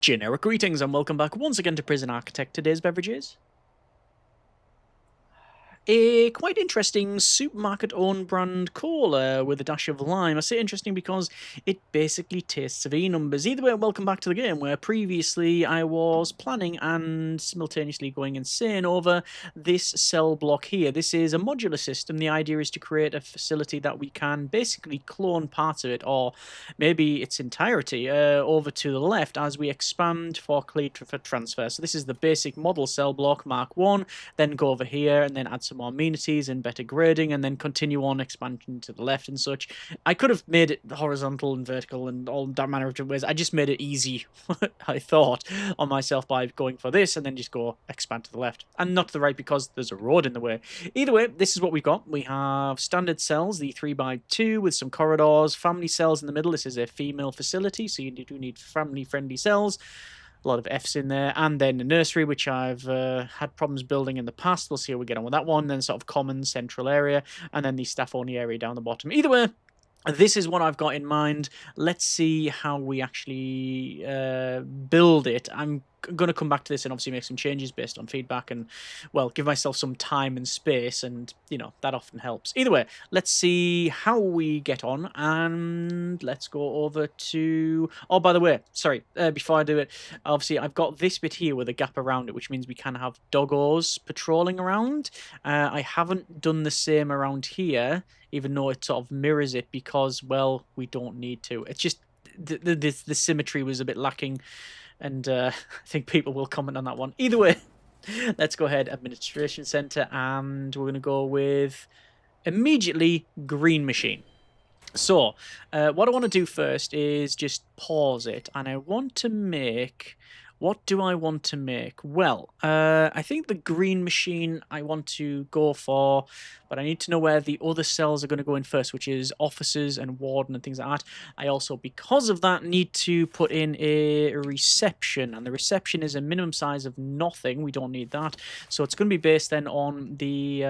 Generic greetings and welcome back once again to Prison Architect. Today's beverages. A quite interesting supermarket own brand cola with a dash of lime. I say interesting because it basically tastes of E-numbers. Either way, welcome back to the game where previously I was planning and simultaneously going insane over this cell block here. This is a modular system. The idea is to create a facility that we can basically clone parts of it or maybe its entirety over to the left as we expand for transfer. So this is the basic model cell block Mark 1, then go over here and then add some more amenities and better grading and then continue on expansion to the left and such. I could have made it horizontal and vertical and all that manner of different ways. I just made it easy, I thought, on myself by going for this and then just go expand to the left and not to the right because there's a road in the way. Either way, this is what we've got. We have standard cells, the 3x2 with some corridors, family cells in the middle. This is a female facility, so you do need family-friendly cells. A lot of F's in there, and then the nursery, which I've had problems building in the past. We'll see how we get on with that one. Then sort of common central area, and then the staff-only area down the bottom. Either way, this is what I've got in mind. Let's see how we actually build it. I'm going to come back to this and obviously make some changes based on feedback and, well, give myself some time and space, and, you know, that often helps. Either way, let's see how we get on, and let's go over to... Oh, by the way, sorry, before I do it, obviously I've got this bit here with a gap around it, which means we can have doggos patrolling around. I haven't done the same around here, even though it sort of mirrors it because, well, we don't need to. It's just the symmetry was a bit lacking, and I think people will comment on that one. Either way, let's go ahead, Administration Center, and we're going to go with immediately green machine. So, what I want to do first is just pause it, and I want to make... What do I want to make? Well, I think the green machine I want to go for, but I need to know where the other cells are going to go in first, which is officers and warden and things like that. I also, because of that, need to put in a reception, and the reception is a minimum size of nothing. We don't need that. So it's going to be based then on the,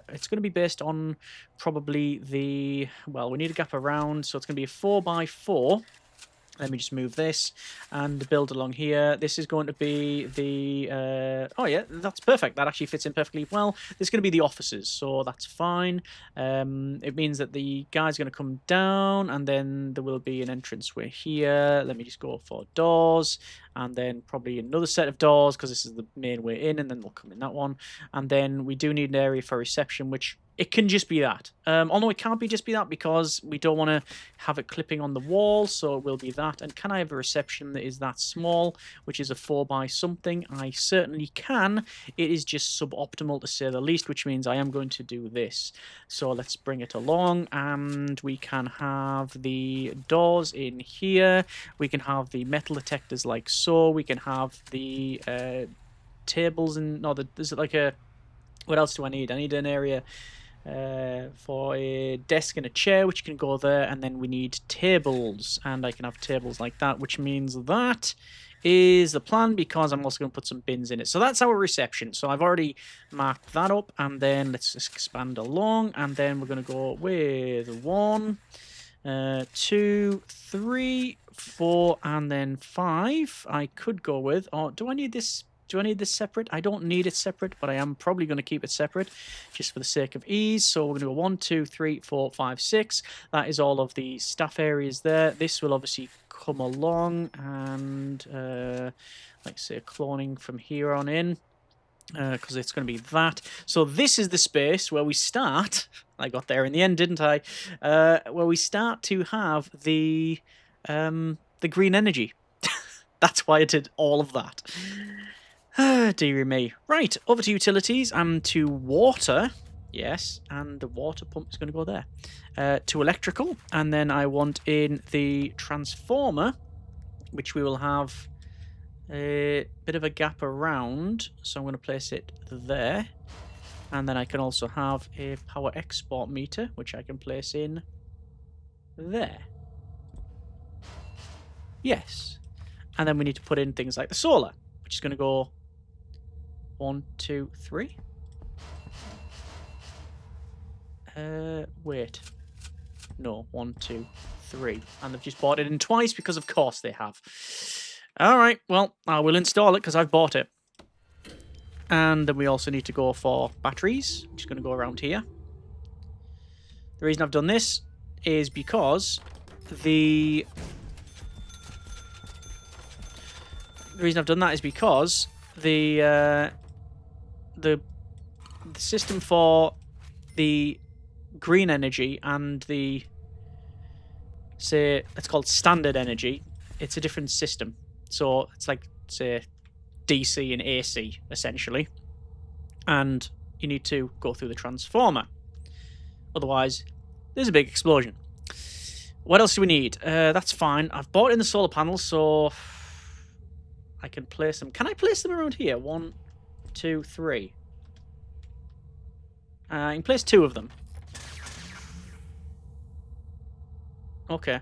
it's going to be based on probably the, well, we need a gap around, so it's going to be a 4x4. Let me just move this and build along here. This is going to be the... oh, yeah, that's perfect. That actually fits in perfectly well. This is going to be the officers, so that's fine. It means that the guy's going to come down, and then there will be an entranceway here. Let me just go for doors, and then probably another set of doors, because this is the main way in, and then they'll come in that one. And then we do need an area for reception, which... It can just be that. Although it can't just be that because we don't want to have it clipping on the wall, so it will be that. And can I have a reception that is that small, which is a 4x something? I certainly can. It is just suboptimal to say the least, which means I am going to do this. So let's bring it along, and we can have the doors in here. We can have the metal detectors like so. We can have the tables and... No, there's like a... What else do I need? I need an area... for a desk and a chair, which can go there, and then we need tables, and I can have tables like that, which means that is the plan, because I'm also going to put some bins in it. So that's our reception. So I've already marked that up, and then let's just expand along, and then we're going to go with 1, 2, 3, 4, and then 5. I could go with... Oh, do I need this... Do I need this separate? I don't need it separate, but I am probably going to keep it separate just for the sake of ease. So we're going to go 1, 2, 3, 4, 5, 6. That is all of the staff areas there. This will obviously come along and, like say, cloning from here on in, because it's going to be that. So this is the space where we start. I got there in the end, didn't I? Where we start to have the green energy. That's why I did all of that. Dearie me. Right, over to utilities and to water. Yes, and the water pump is going to go there. To electrical, and then I want in the transformer, which we will have a bit of a gap around. So I'm going to place it there. And then I can also have a power export meter, which I can place in there. Yes. And then we need to put in things like the solar, which is going to go 1, 2, 3. Wait. No, 1, 2, 3. And they've just bought it in twice because, of course, they have. All right, well, I will install it because I've bought it. And then we also need to go for batteries. I'm just going to go around here. The reason I've done this is because the reason I've done that is because the system for the green energy and the, say, it's called standard energy. It's a different system. So it's like, say, DC and AC, essentially. And you need to go through the transformer. Otherwise, there's a big explosion. What else do we need? That's fine. I've bought in the solar panels, so I can place them. Can I place them around here? 1, 2, 3. I can place 2 of them. Okay.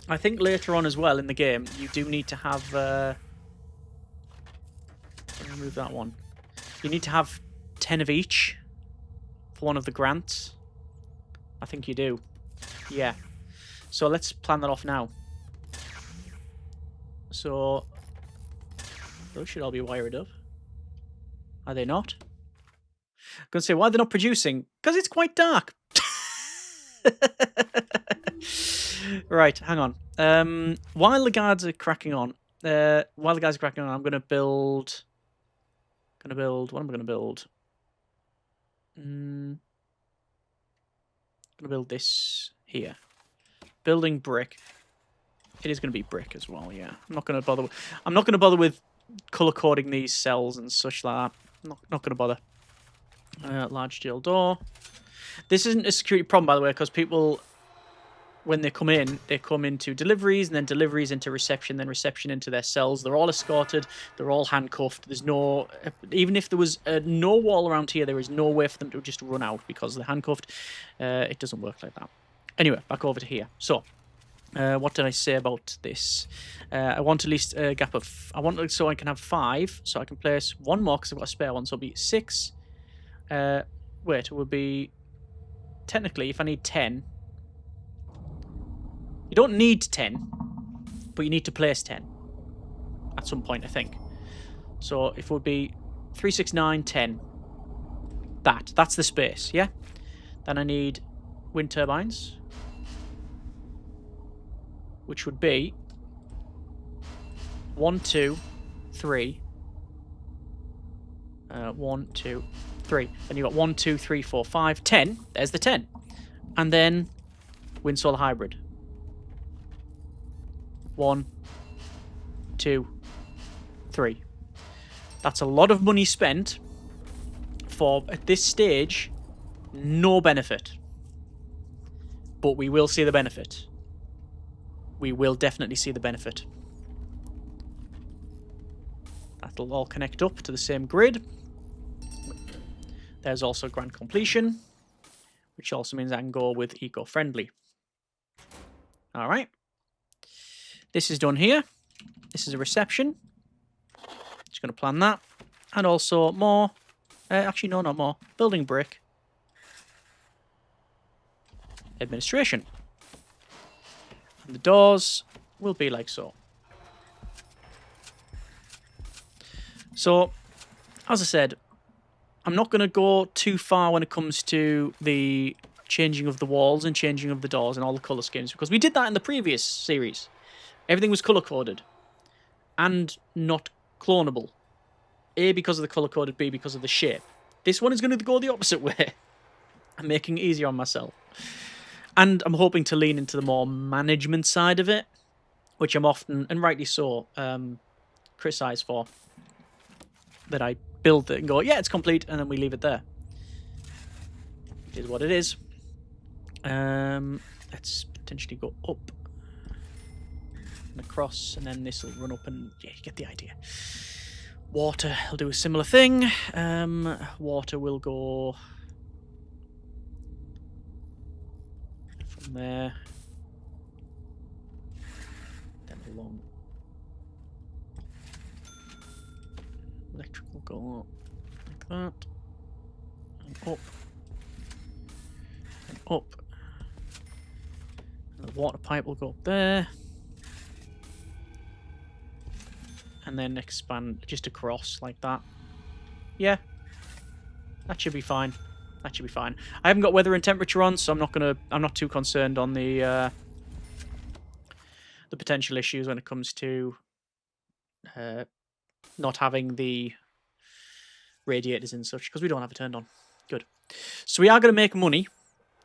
I think later on as well in the game, you do need to have... remove that one. You need to have 10 of each for one of the grants. I think you do. Yeah. So let's plan that off now. So those should all be wired up. Are they not? I'm going to say, why are they not producing? Because it's quite dark. Right, hang on. While the guards are cracking on, I'm going to build... What am I going to build? I'm going to build this here. Building brick. It is going to be brick as well, yeah. I'm not going to bother with color coding these cells and such like that. Not going to bother. Large steel door. This isn't a security problem, by the way, because people, when they come into deliveries, and then deliveries into reception, then reception into their cells. They're all escorted. They're all handcuffed. There's no... Even if there was no wall around here, there is no way for them to just run out because they're handcuffed. It doesn't work like that. Anyway, back over to here. So, what did I say about this? I want at least a gap of... I want so I can have 5, so I can place 1 more because I've got a spare one, so it'll be 6. Wait, it would be... Technically, if I need 10... You don't need 10, but you need to place 10 at some point, I think. So if it would be 3, 6, 9, 10. That's the space, yeah? Then I need wind turbines, which would be 1, 2, 3. 1, 2, 3. Then you've got 1, 2, 3, 4, 5, 10. There's the 10. And then wind solar hybrid. 1, 2, 3. That's a lot of money spent for, at this stage, no benefit. But we will see the benefit. We will definitely see the benefit. That'll all connect up to the same grid. There's also grand completion, which also means I can go with eco-friendly. Alright. This is done here. This is a reception. Just going to plan that. And also more. Actually, no, not more. Building brick. Administration. And the doors will be like so. So, as I said, I'm not going to go too far when it comes to the changing of the walls and changing of the doors and all the colour schemes, because we did that in the previous series. Everything was colour-coded and not clonable. A, because of the colour-coded, B, because of the shape. This one is going to go the opposite way. I'm making it easier on myself. And I'm hoping to lean into the more management side of it, which I'm often, and rightly so, criticised for. That I build it and go, yeah, it's complete, and then we leave it there. It is what it is. Let's potentially go up and across, and then this will run up, and yeah, you get the idea. Water will do a similar thing. Water will go from there, then along. Electric will go up like that, and up, and up. And the water pipe will go up there. and then expand just across like that. Yeah, that should be fine. That should be fine. I haven't got weather and temperature on, so I'm not too concerned on the potential issues when it comes to not having the radiators and such, because we don't have it turned on. Good. So we are going to make money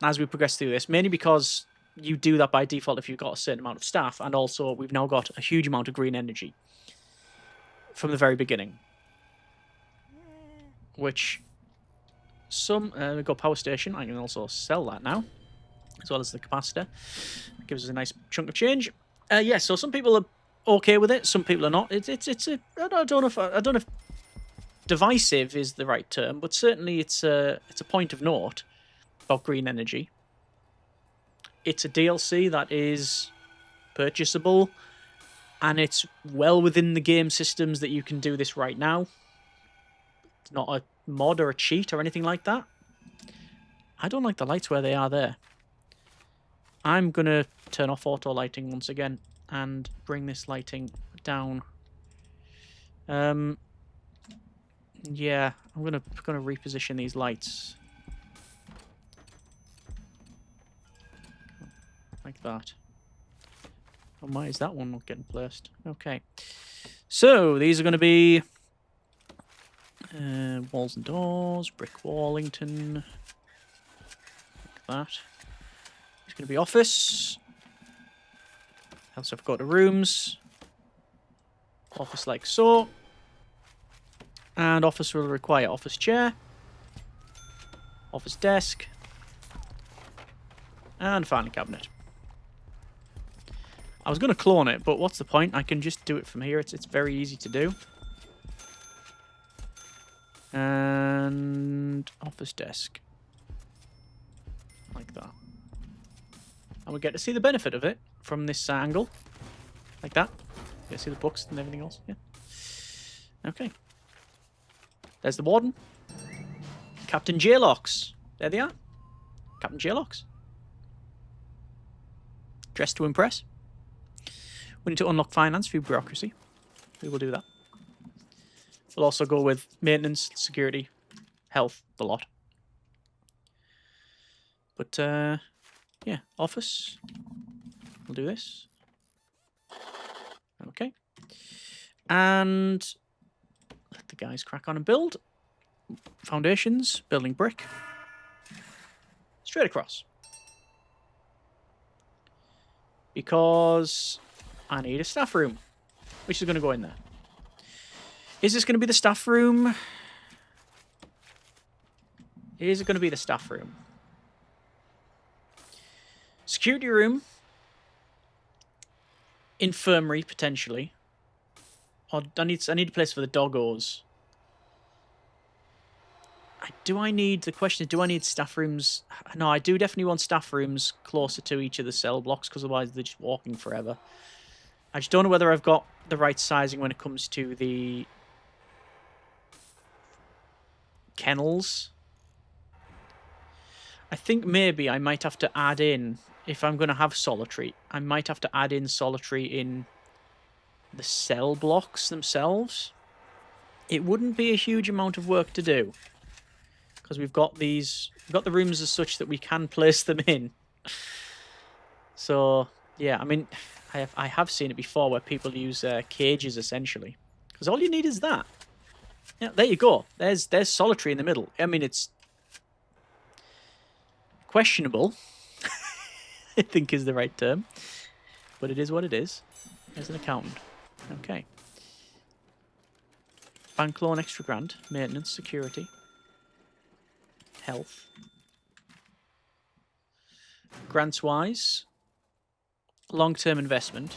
as we progress through this, mainly because you do that by default if you've got a certain amount of staff, and also we've now got a huge amount of green energy from the very beginning, which we've got power station. I can also sell that now, as well as the capacitor. It gives us a nice chunk of change. Yeah, so some people are okay with it, some people are not. I don't know if divisive is the right term, but certainly it's a point of note about green energy. It's a DLC that is purchasable, and it's well within the game systems that you can do this right now. It's not a mod or a cheat or anything like that. I don't like the lights where they are there. I'm going to turn off auto lighting once again and bring this lighting down. Yeah, I'm gonna reposition these lights like that. Oh, why is that one not getting placed? Okay, so these are going to be walls and doors, brick Wallington, like that. It's going to be office. Also, I've got the rooms. Office like so. And office will require office chair, office desk, and filing cabinet. I was going to clone it, but what's the point? I can just do it from here. It's very easy to do. And office desk. Like that. And we get to see the benefit of it from this angle. Like that. You get to see the books and everything else. Yeah. Okay. There's the warden. Captain J-Locks. There they are. Captain J-Locks. Dressed to impress. We need to unlock finance through bureaucracy. We will do that. We'll also go with maintenance, security, health, the lot. But, yeah, office. We'll do this. Okay. And let the guys crack on and build. Foundations, building brick. Straight across. Because I need a staff room, which is going to go in there. Is this going to be the staff room? Is it going to be the staff room? Security room. Infirmary, potentially. Or I need a place for the doggos. The question is, do I need staff rooms? No, I do definitely want staff rooms closer to each of the cell blocks, because otherwise they're just walking forever. I just don't know whether I've got the right sizing when it comes to the kennels. I think maybe I might have to add in, if I'm going to have solitary, I might have to add in solitary in the cell blocks themselves. It wouldn't be a huge amount of work to do, because we've got the rooms as such that we can place them in. So yeah, I mean, I have seen it before where people use cages essentially, because all you need is that. Yeah, there you go. There's solitary in the middle. I mean, it's questionable, I think is the right term, but it is what it is. There's an accountant. Okay. Bank loan extra grant, maintenance, security, health. Grants wise, long-term investment.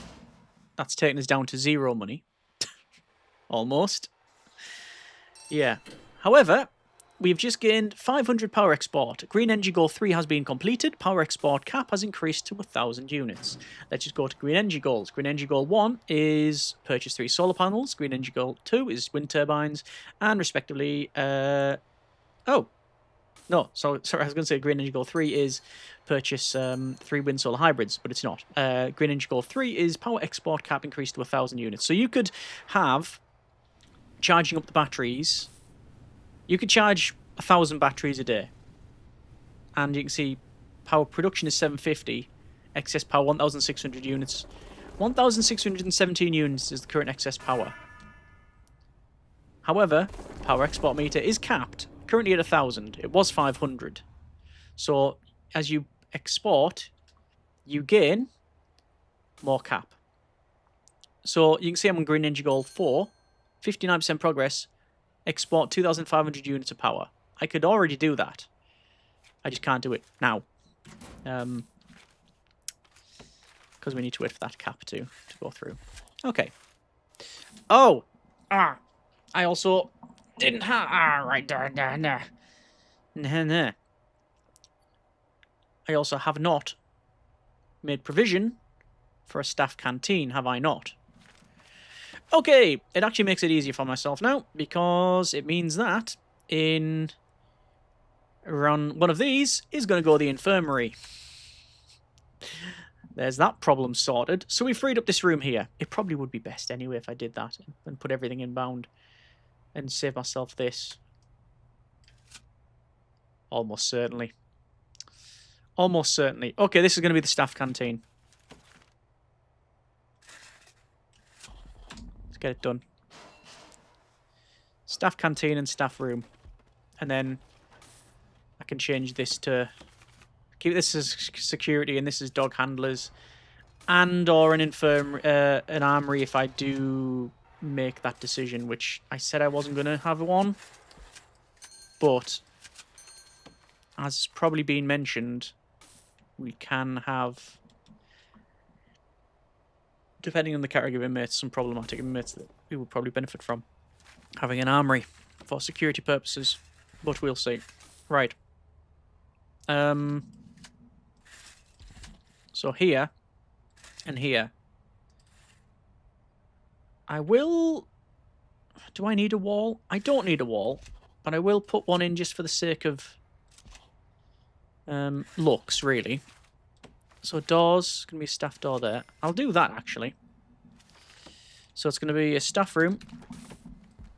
That's taken us down to 0 money. Almost. Yeah. However, we've just gained 500 power export. Green Energy Goal 3 has been completed. Power export cap has increased to 1,000 units. Let's just go to Green Energy Goals. Green Energy Goal 1 is purchase 3 solar panels. Green Energy Goal 2 is wind turbines. And respectively, oh. No, sorry, I was going to say Green Energy Goal 3 is purchase 3 wind solar hybrids, but it's not. Green Energy Goal 3 is power export cap increased to 1,000 units. So you could have charging up the batteries. You could charge 1,000 batteries a day. And you can see power production is 750, excess power 1,600 units. 1,617 units is the current excess power. However, power export meter is capped, currently at 1,000. It was 500. So as you export, you gain more cap. So you can see I'm on Green Energy Goal 4, 59% progress, export 2,500 units of power. I could already do that. I just can't do it now. Because we need to wait for that cap to go through. Okay. Oh! I also didn't have... right there. Nah. I also have not made provision for a staff canteen, have I not? Okay, it actually makes it easier for myself now, because it means that in run one of these is going to go the infirmary. There's that problem sorted. So we freed up this room here. It probably would be best anyway if I did that and put everything inbound and save myself this. Almost certainly. Almost certainly. Okay, this is going to be the staff canteen. Let's get it done. Staff canteen and staff room. And then I can change this to... keep this as security and this is dog handlers. And or an an armory if I do make that decision, which I said I wasn't going to have one. But, as probably been mentioned, we can have, depending on the category of inmates, some problematic inmates that we would probably benefit from having an armory for security purposes. But we'll see. Right. So here and here. I will... do I need a wall? I don't need a wall, but I will put one in just for the sake of looks, really. So doors, going to be a staff door there. I'll do that, actually. So it's going to be a staff room,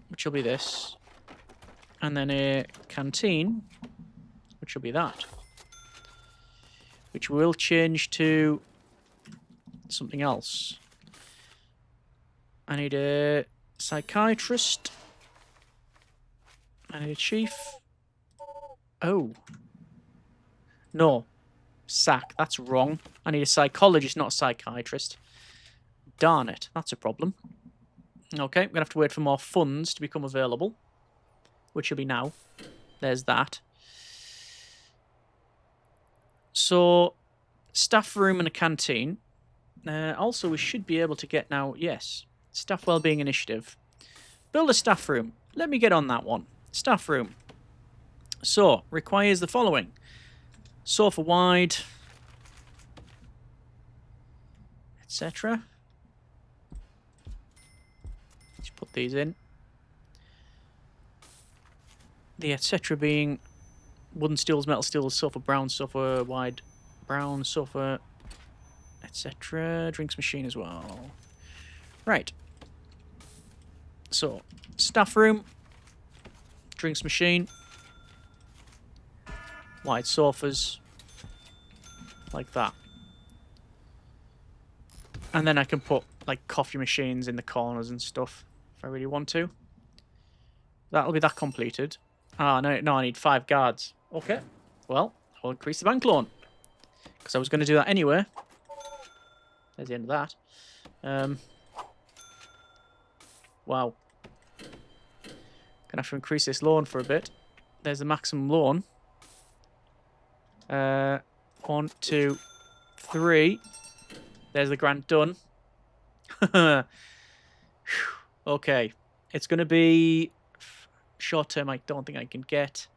which will be this. And then a canteen, which will be that. Which will change to something else. I need a psychiatrist. I need a chief. Oh. No. Sack. That's wrong. I need a psychologist, not a psychiatrist. Darn it. That's a problem. Okay, I'm going to have to wait for more funds to become available. Which will be now. There's that. So, staff room and a canteen. Also, we should be able to get now, yes, staff wellbeing initiative. Build a staff room. Let me get on that one. Staff room. So, requires the following. Sofa wide, etc. Let's put these in. The etc. being wooden stools, metal stools, sofa brown, sofa wide, brown, sofa, etc. Drinks machine as well. Right. So, staff room, drinks machine, wide sofas, like that. And then I can put, like, coffee machines in the corners and stuff, if I really want to. That'll be that completed. Ah, no, I need 5 guards. Okay, well, I'll increase the bank loan. Because I was going to do that anyway. There's the end of that. Wow. Gonna have to increase this loan for a bit. There's the maximum loan. 1, 2, 3. There's the grant done. Okay. It's going to be short term. I don't think I can get.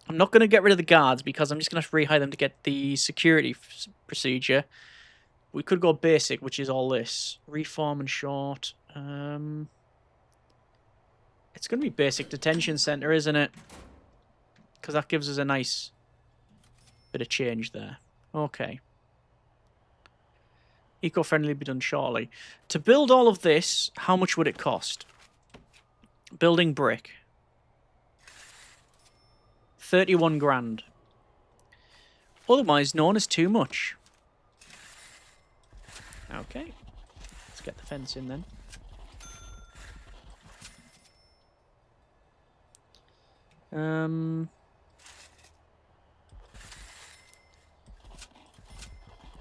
I'm not going to get rid of the guards because I'm just going to have to rehire them to get the security procedure. We could go basic, which is all this. Reform and short. It's going to be basic detention center, isn't it? because that gives us a nice bit of change there. Okay. Eco-friendly be done shortly. To build all of this, how much would it cost? Building brick. 31 grand. Otherwise known as too much. Okay. Let's get the fence in then.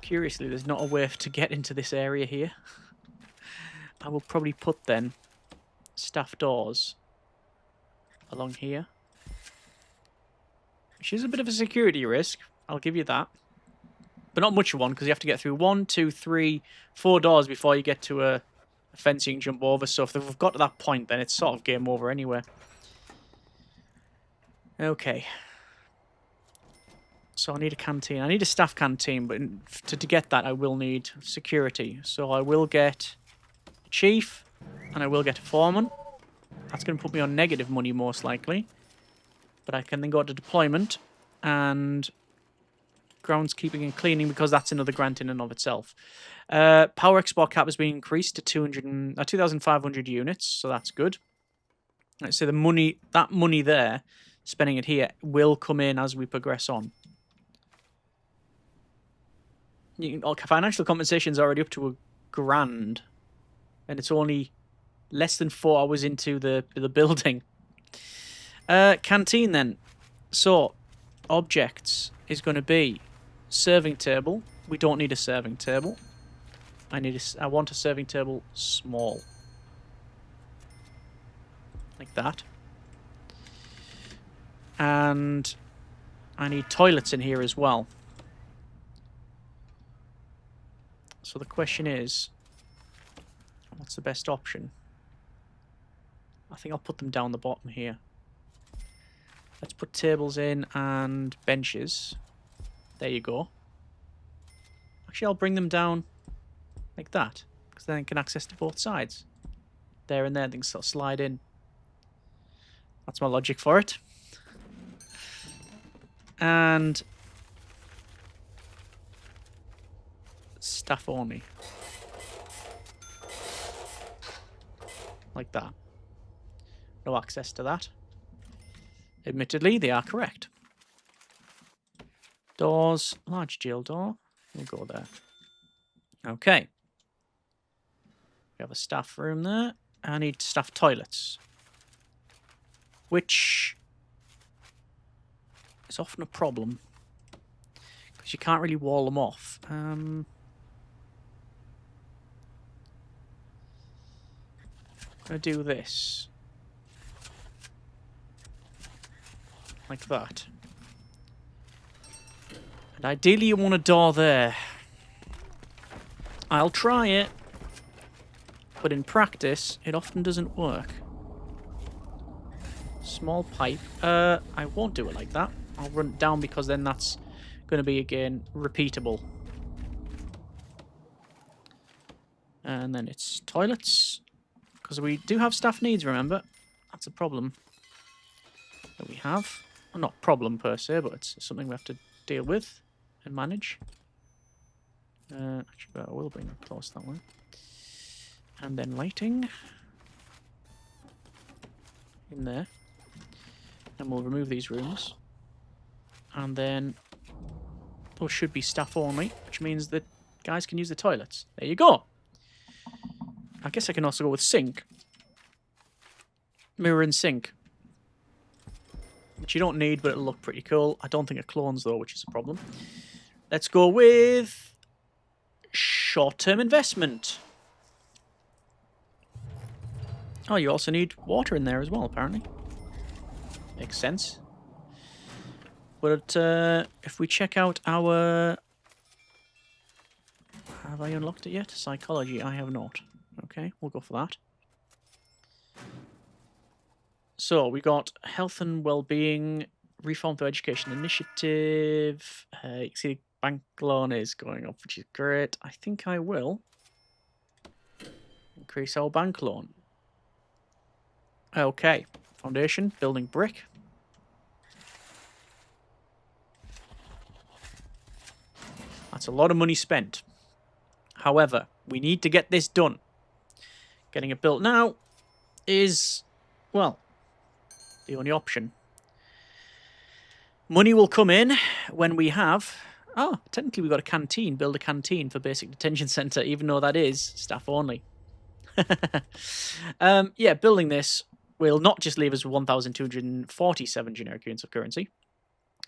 Curiously, there's not a way to get into this area here. I will probably put then staff doors along here. Which is a bit of a security risk, I'll give you that. But not much of one, because you have to get through 1, 2, 3, 4 doors before you get to a fence you can jump over. So if we've got to that point, then it's sort of game over anyway. Okay. So I need a canteen. I need a staff canteen, but to get that, I will need security. So I will get a chief, and I will get a foreman. That's going to put me on negative money, most likely. But I can then go to deployment and groundskeeping and cleaning, because that's another grant in and of itself. Power export cap has been increased to 2,500 units, so that's good. Let's say that money there, spending it here, will come in as we progress on. Financial compensation is already up to £1 grand, and it's only less than 4 hours into the building. Canteen then. So, objects is going to be serving table. We don't need a serving table. I want a serving table small. Like that. And I need toilets in here as well. So the question is, what's the best option? I think I'll put them down the bottom here. Let's put tables in and benches. There you go. Actually, I'll bring them down like that, because then I can access to both sides. There and there, things sort of slide in. That's my logic for it. And staff only. Like that. No access to that. Admittedly, they are correct. Doors, large jail door. We'll go there. Okay. We have a staff room there. I need staff toilets. Which is often a problem, because you can't really wall them off. I'm going to do this. Like that. And ideally you want a door there. I'll try it, but in practice it often doesn't work. Small pipe. I won't do it like that. I'll run it down, because then that's going to be, again, repeatable. And then it's toilets, because we do have staff needs, remember. That's a problem that we have. Well, not problem per se, but it's something we have to deal with and manage. Actually, I will bring it close that way. And then lighting. In there. And we'll remove these rooms. And then those should be staff only, which means that guys can use the toilets. There you go. I guess I can also go with sink. Mirror and sink. Which you don't need, but it'll look pretty cool. I don't think it clones though, which is a problem. Let's go with short-term investment. Oh, you also need water in there as well, apparently. Makes sense. But if we check out our... Have I unlocked it yet? Psychology, I have not. Okay, we'll go for that. So, we got health and well-being, reform through education initiative. You can see the bank loan is going up, which is great. I think I will increase our bank loan. Okay, foundation, building brick. That's a lot of money spent. However, we need to get this done. Getting it built now is, well, the only option. Money will come in when we have... Oh, technically we've got a canteen. Build a canteen for basic detention centre, even though that is staff only. Yeah, building this will not just leave us with 1,247 generic units of currency.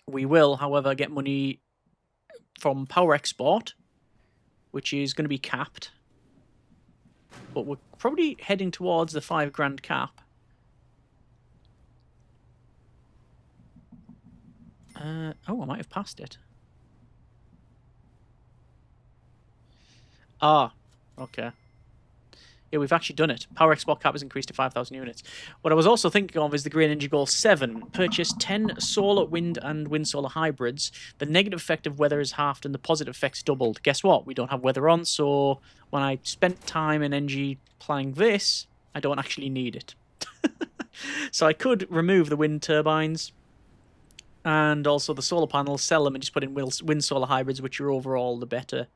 We will, however, get money from power export, which is going to be capped. But we're probably heading towards the 5 grand cap. Oh, I might have passed it. Ah, okay. Yeah, we've actually done it. Power export cap has increased to 5,000 units. What I was also thinking of is the Green Energy Goal 7. Purchase 10 solar, wind, and wind-solar hybrids. The negative effect of weather is halved and the positive effect's doubled. Guess what? We don't have weather on, so when I spent time and energy planning this, I don't actually need it. So I could remove the wind turbines and also the solar panels, sell them, and just put in wind-solar hybrids, which are overall the better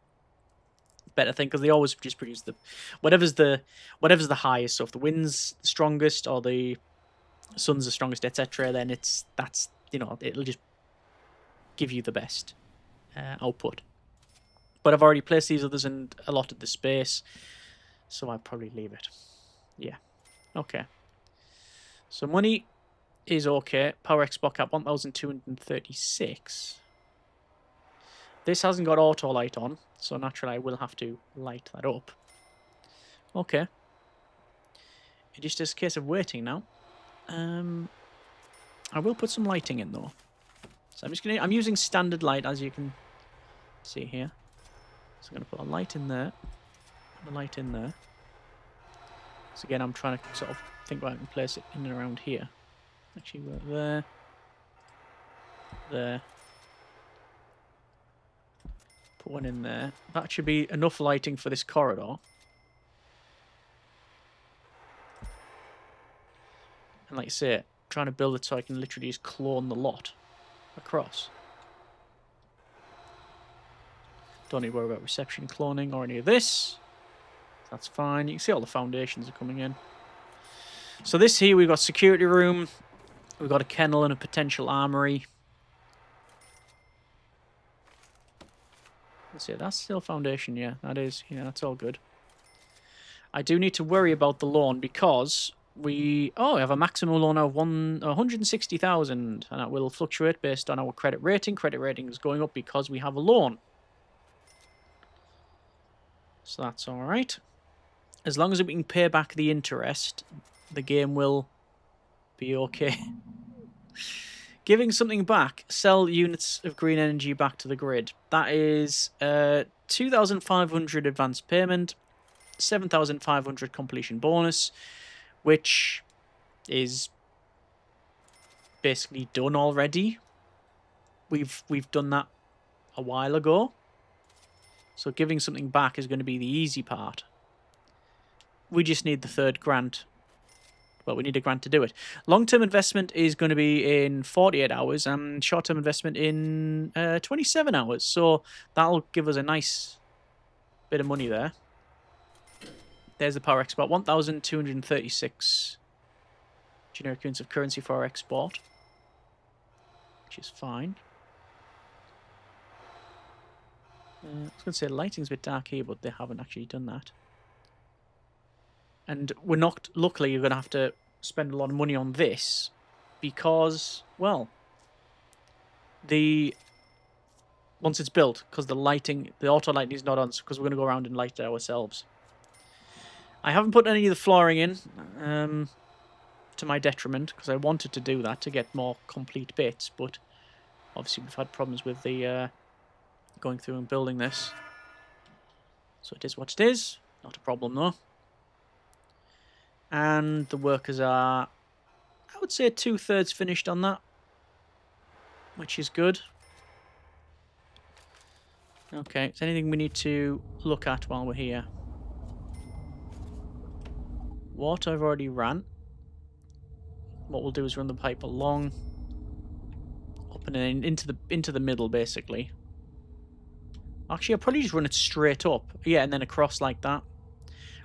thing, because they always just produce the whatever's the highest. So if the wind's the strongest or the sun's the strongest, etc., then that's it'll just give you the best output. But I've already placed these others and allotted the space, so I'll probably leave it. Yeah, okay. So money is okay. Power export cap 1,236. This hasn't got auto light on, so naturally I will have to light that up. Okay. It just is a case of waiting now. I will put some lighting in though. So I'm using standard light, as you can see here. So I'm gonna put a light in there, and a light in there. So again, I'm trying to sort of think where I can place it in and around here. Actually, we're there. Put one in there. That should be enough lighting for this corridor. And like I say, trying to build it so I can literally just clone the lot across. Don't need to worry about reception cloning or any of this. That's fine. You can see all the foundations are coming in. So this here, we've got security room. We've got a kennel and a potential armory. Let's see, that's still foundation, yeah, that is. Yeah, that's all good. I do need to worry about the loan because we have a maximum loan of 160,000, and that will fluctuate based on our credit rating. Credit rating is going up because we have a loan. So that's all right. As long as we can pay back the interest, the game will be okay. Giving something back. Sell units of green energy back to the grid. That is 2,500 advance payment, 7,500 completion bonus, which is basically done already. We've done that a while ago. So giving something back is going to be the easy part. We just need the third grant. Well, we need a grant to do it. Long-term investment is going to be in 48 hours and short-term investment in 27 hours. So that'll give us a nice bit of money there. There's the power export. 1,236 generic units of currency for our export, which is fine. I was going to say lighting's a bit dark here, but they haven't actually done that. And we're not, luckily, you're going to have to spend a lot of money on this because, well, once it's built, because the auto lighting is not on, because we're going to go around and light it ourselves. I haven't put any of the flooring in, to my detriment, because I wanted to do that to get more complete bits, but obviously we've had problems with the going through and building this. So it is what it is. Not a problem though. And the workers are, I would say, 2/3 finished on that, which is good. Okay, is there anything we need to look at while we're here? Water I've already ran. What we'll do is run the pipe along, up and in, into the middle, basically. Actually, I'll probably just run it straight up. Yeah, and then across like that.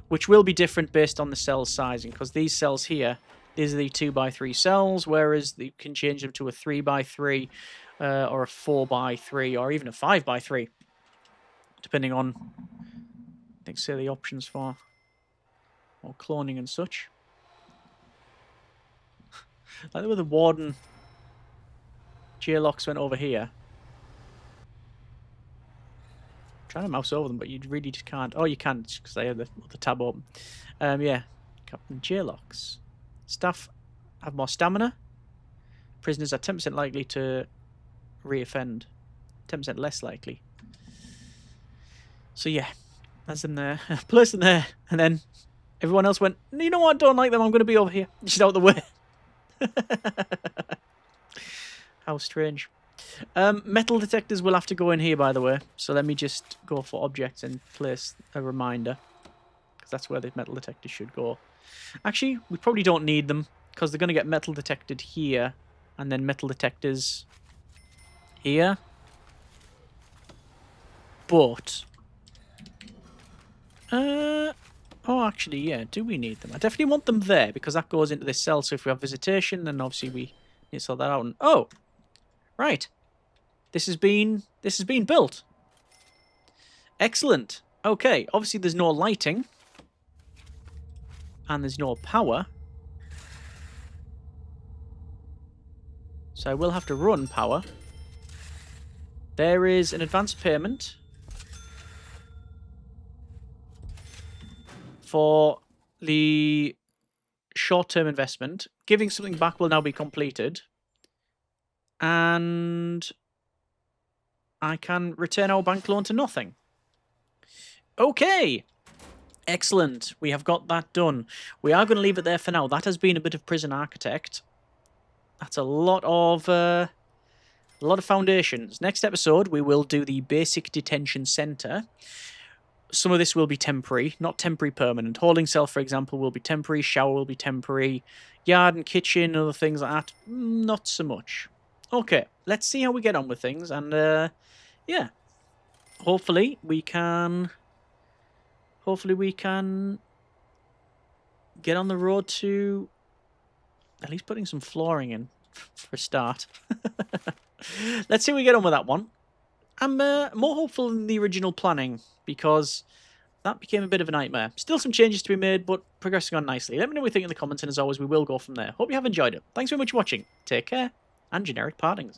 Which will be different based on the cell sizing, because these cells here, these are the 2x3 cells, whereas you can change them to a 3x3, or a 4x3, or even a 5x3, depending on, I think, say the options for or cloning and such. Like the way the warden J-locks went over here. Trying to mouse over them, but you really just can't. Oh, you can, because they have the tab open. Yeah, Captain J-locks. Staff have more stamina. Prisoners are 10% likely to reoffend. 10% less likely. So yeah, that's them there. Place them there, and then everyone else went, you know what, I don't like them, I'm going to be over here. Just out the way. How strange. Metal detectors will have to go in here, by the way. So let me just go for objects and place a reminder. Because that's where the metal detectors should go. Actually, we probably don't need them. Because they're going to get metal detected here. And then metal detectors here. But... oh, actually, yeah. Do we need them? I definitely want them there. Because that goes into this cell. So if we have visitation, then obviously we need to sort that out. And, oh! Right. This has been built. Excellent. Okay, obviously there's no lighting. And there's no power. So I will have to run power. There is an advance payment for the short-term investment. Giving something back will now be completed. And I can return our bank loan to nothing. Okay. Excellent. We have got that done. We are going to leave it there for now. That has been a bit of Prison Architect. That's a lot of foundations. Next episode, we will do the basic detention center. Some of this will be temporary, not temporary permanent. Holding cell, for example, will be temporary. Shower will be temporary. Yard and kitchen, other things like that, not so much. Okay, let's see how we get on with things, and yeah, hopefully we can get on the road to at least putting some flooring in for a start. Let's see how we get on with that one. I'm more hopeful than the original planning, because that became a bit of a nightmare. Still some changes to be made, but progressing on nicely. Let me know what you think in the comments, and as always, we will go from there. Hope you have enjoyed it. Thanks very much for watching. Take care, and generic partings.